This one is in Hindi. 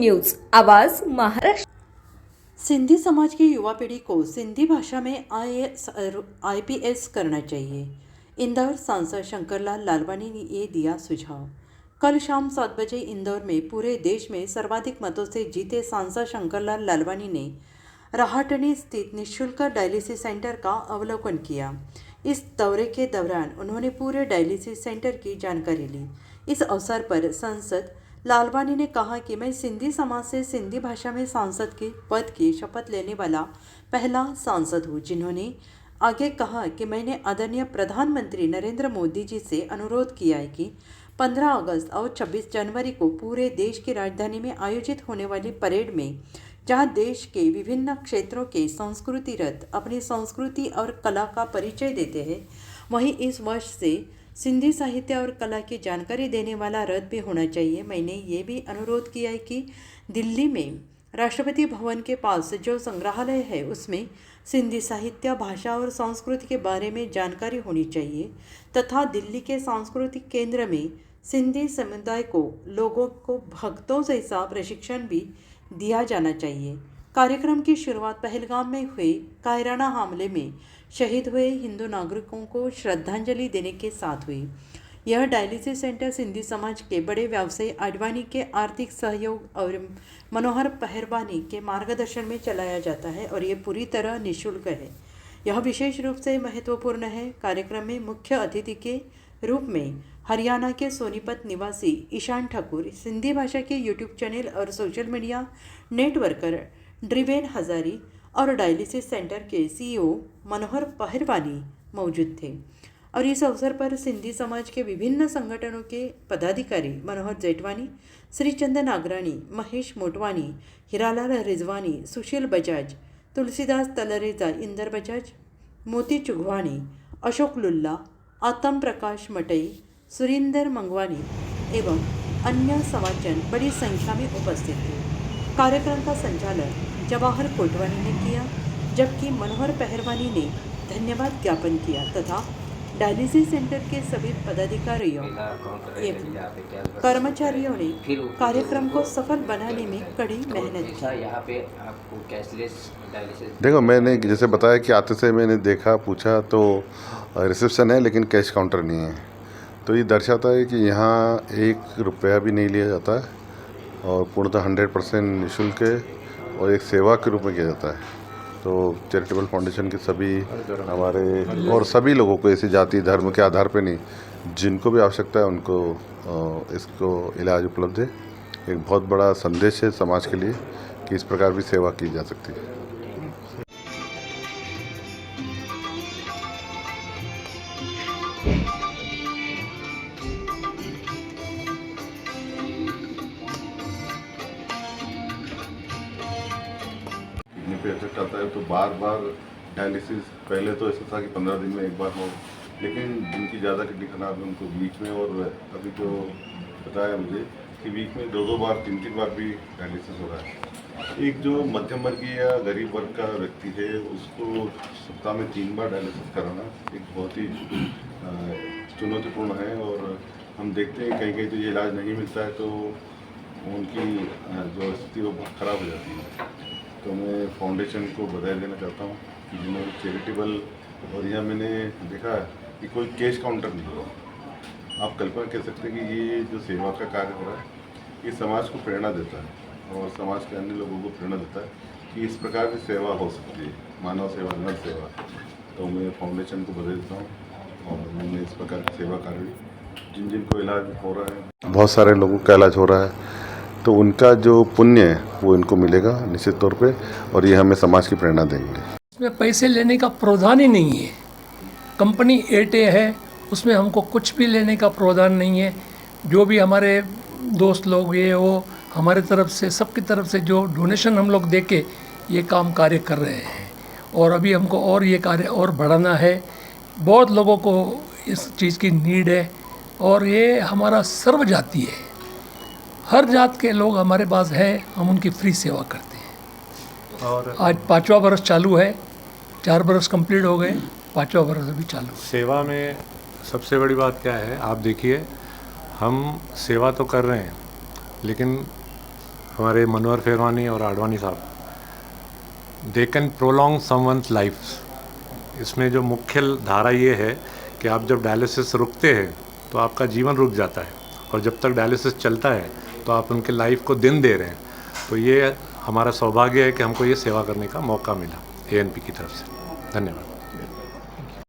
न्यूज आवाज महाराष्ट्र। सिंधी समाज की युवा पीढ़ी को सिंधी भाषा में IPS करना चाहिए। इंदौर सांसद शंकरलाल लालवानी ने ये दिया सुझाव। कल शाम 7 बजे इंदौर में पूरे देश में सर्वाधिक मतों से जीते सांसद शंकरलाल लालवानी ने रहाटनी स्थित निःशुल्क डायलिसिस सेंटर का अवलोकन किया। इस दौरे के दौरान उन्होंने पूरे डायलिसिस सेंटर की जानकारी ली। इस अवसर पर सांसद लालवानी ने कहा कि मैं सिंधी समाज से सिंधी भाषा में सांसद के पद की शपथ लेने वाला पहला सांसद हूँ। जिन्होंने आगे कहा कि मैंने आदरणीय प्रधानमंत्री नरेंद्र मोदी जी से अनुरोध किया है कि 15 अगस्त और 26 जनवरी को पूरे देश की राजधानी में आयोजित होने वाली परेड में, जहां देश के विभिन्न क्षेत्रों के संस्कृति रथ अपनी संस्कृति और कला का परिचय देते हैं, वहीं इस वर्ष से सिंधी साहित्य और कला की जानकारी देने वाला रथ भी होना चाहिए। मैंने ये भी अनुरोध किया है कि दिल्ली में राष्ट्रपति भवन के पास जो संग्रहालय है उसमें सिंधी साहित्य, भाषा और संस्कृति के बारे में जानकारी होनी चाहिए तथा दिल्ली के सांस्कृतिक केंद्र में सिंधी समुदाय को लोगों को भक्तों जैसा प्रशिक्षण भी दिया जाना चाहिए। कार्यक्रम की शुरुआत पहलगाम में हुए कायराना हमले में शहीद हुए हिंदू नागरिकों को श्रद्धांजलि देने के साथ हुई। यह डायलिसिस सेंटर सिंधी समाज के बड़े व्यवसायी आडवाणी के आर्थिक सहयोग और मनोहर पहरवानी के मार्गदर्शन में चलाया जाता है और ये पूरी तरह निःशुल्क है। यह विशेष रूप से महत्वपूर्ण है। कार्यक्रम में मुख्य अतिथि के रूप में हरियाणा के सोनीपत निवासी ईशान ठाकुर, सिंधी भाषा के यूट्यूब चैनल और social media networker driven Hazari और डायलिसिस सेंटर के CEO मनोहर पहरवानी मौजूद थे। और इस अवसर पर सिंधी समाज के विभिन्न संगठनों के पदाधिकारी मनोहर जेठवानी, श्रीचंद नागराणी, महेश मोटवानी, हीरालाल रिजवानी, सुशील बजाज, तुलसीदास तलरेजा, इंदर बजाज, मोती चुघवानी, अशोक लुल्ला, आतम प्रकाश मटई, सुरिंदर मंगवानी एवं अन्य समाजजन बड़ी संख्या में उपस्थित थे। कार्यक्रम का संचालन जवाहर कोटवानी ने किया, जबकि मनोहर पहरवानी ने धन्यवाद ज्ञापन किया तथा डायलिसिस सेंटर के सभी पदाधिकारियों एवं कर्मचारियों ने कार्यक्रम को सफल बनाने में कड़ी मेहनत की। यहाँ पे आपको कैशलेस डायलिसिस देखो, मैंने जैसे बताया कि आते से मैंने देखा, पूछा तो रिसेप्शन है लेकिन कैश काउंटर नहीं है। तो ये दर्शाता है कि यहाँ 1 रुपया भी नहीं लिया जाता है और पूर्णतः 100% निःशुल्क है और एक सेवा के रूप में किया जाता है। तो चैरिटेबल फाउंडेशन के सभी हमारे और सभी लोगों को ऐसी जाति धर्म के आधार पे नहीं, जिनको भी आवश्यकता है उनको इसको इलाज उपलब्ध है। एक बहुत बड़ा संदेश है समाज के लिए कि इस प्रकार भी सेवा की जा सकती है। पे इफेक्ट आता है तो बार बार डायलिसिस, पहले तो ऐसा था कि 15 दिन में एक बार हो, लेकिन जिनकी ज़्यादा किडनी खराब है उनको वीक में, और अभी जो बताया मुझे कि वीक में 2-2 बार 3-3 बार भी डायलिसिस हो रहा है। एक जो मध्यम वर्गीय या गरीब वर्ग का व्यक्ति है उसको सप्ताह में 3 बार डायलिसिस कराना एक बहुत ही चुनौतीपूर्ण है। और हम देखते हैं कहीं कहीं तो ये इलाज नहीं मिलता है तो उनकी जो स्थिति वो बहुत ख़राब हो जाती है। तो मैं फाउंडेशन को बधाई देना चाहता हूँ कि जिन्होंने चैरिटेबल, और यहाँ मैंने देखा कि कोई कैश काउंटर नहीं हो। आप कल्पना कर सकते हैं कि ये जो सेवा का कार्य हो रहा है ये समाज को प्रेरणा देता है और समाज के अन्य लोगों को प्रेरणा देता है कि इस प्रकार की सेवा हो सकती है, मानव सेवा, नर सेवा। तो मैं फाउंडेशन को बधाई देता हूँ और मैंने इस प्रकार की सेवा कार्य जिनको इलाज हो रहा है, बहुत सारे लोगों का इलाज हो रहा है, तो उनका जो पुण्य है वो इनको मिलेगा निश्चित तौर पे, और ये हमें समाज की प्रेरणा देंगे। इसमें पैसे लेने का प्रावधान ही नहीं है। कंपनी एटे है, उसमें हमको कुछ भी लेने का प्रावधान नहीं है। जो भी हमारे दोस्त लोग ये वो हमारे तरफ से, सबकी तरफ से जो डोनेशन हम लोग दे के ये काम कार्य कर रहे हैं और अभी हमको और ये कार्य और बढ़ाना है। बहुत लोगों को इस चीज़ की नीड है और ये हमारा सर्वजातीय है। हर जात के लोग हमारे पास है, हम उनकी फ्री सेवा करते हैं। और आज 5वां बरस चालू है, 4 बरस कंप्लीट हो गए, 5वां बरस अभी चालू है। सेवा में सबसे बड़ी बात क्या है, आप देखिए हम सेवा तो कर रहे हैं लेकिन हमारे मनोहर फेरवानी और आडवाणी साहब, they can prolong someone's life. इसमें जो मुख्य धारा ये है कि आप जब डायलिसिस रुकते हैं तो आपका जीवन रुक जाता है, और जब तक डायलिसिस चलता है तो आप उनके लाइफ को दिन दे रहे हैं। तो ये हमारा सौभाग्य है कि हमको ये सेवा करने का मौका मिला ANP की तरफ से। धन्यवाद।